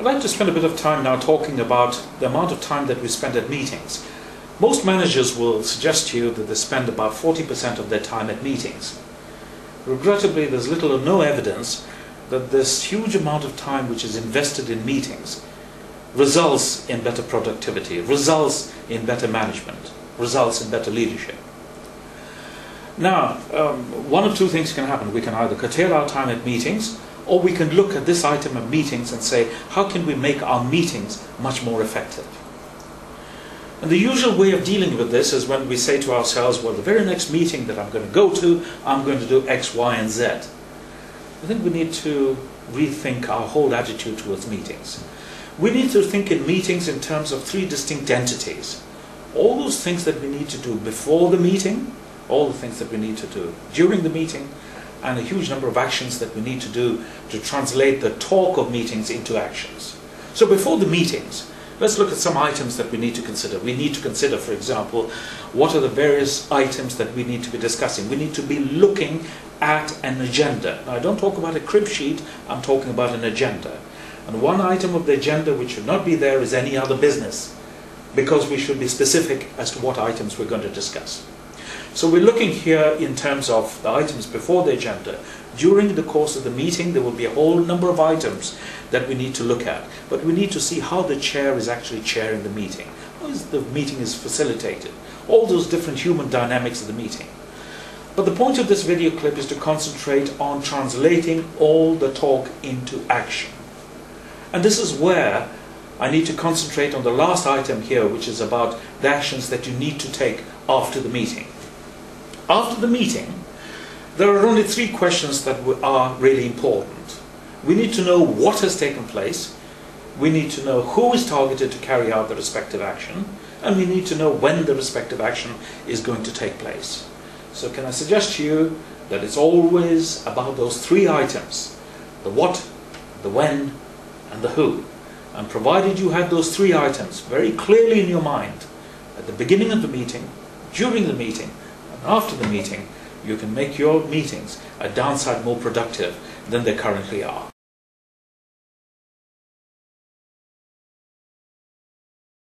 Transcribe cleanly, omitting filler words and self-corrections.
I'd like to spend a bit of time now talking about the amount of time that we spend at meetings. Most managers will suggest to you that they spend about 40% of their time at meetings. Regrettably, there's little or no evidence that this huge amount of time which is invested in meetings results in better productivity, results in better management, results in better leadership. Now, one of two things can happen. We can either curtail our time at meetings, or we can look at this item of meetings and say, how can we make our meetings much more effective? And the usual way of dealing with this is when we say to ourselves, well, the very next meeting that I'm going to go to, I'm going to do X, Y, and Z. I think we need to rethink our whole attitude towards meetings. We need to think in meetings in terms of three distinct entities. All those things that we need to do before the meeting, all the things that we need to do during the meeting, and a huge number of actions that we need to do to translate the talk of meetings into actions. So before the meetings, let's look at some items that we need to consider. We need to consider, for example, what are the various items that we need to be discussing. We need to be looking at an agenda. Now, I don't talk about a crib sheet, I'm talking about an agenda. And one item of the agenda which should not be there is any other business, because we should be specific as to what items we're going to discuss. So we're looking here in terms of the items before the agenda. During the course of the meeting, there will be a whole number of items that we need to look at. But we need to see how the chair is actually chairing the meeting. How is the meeting is facilitated. All those different human dynamics of the meeting. But the point of this video clip is to concentrate on translating all the talk into action. And this is where I need to concentrate on the last item here, which is about the actions that you need to take after the meeting. After the meeting, there are only three questions that are really important. We need to know what has taken place, we need to know who is targeted to carry out the respective action, and we need to know when the respective action is going to take place. So can I suggest to you that it's always about those three items: the what, the when, and the who. And provided you have those three items very clearly in your mind at the beginning of the meeting, during the meeting, and after the meeting, you can make your meetings a downside more productive than they currently are.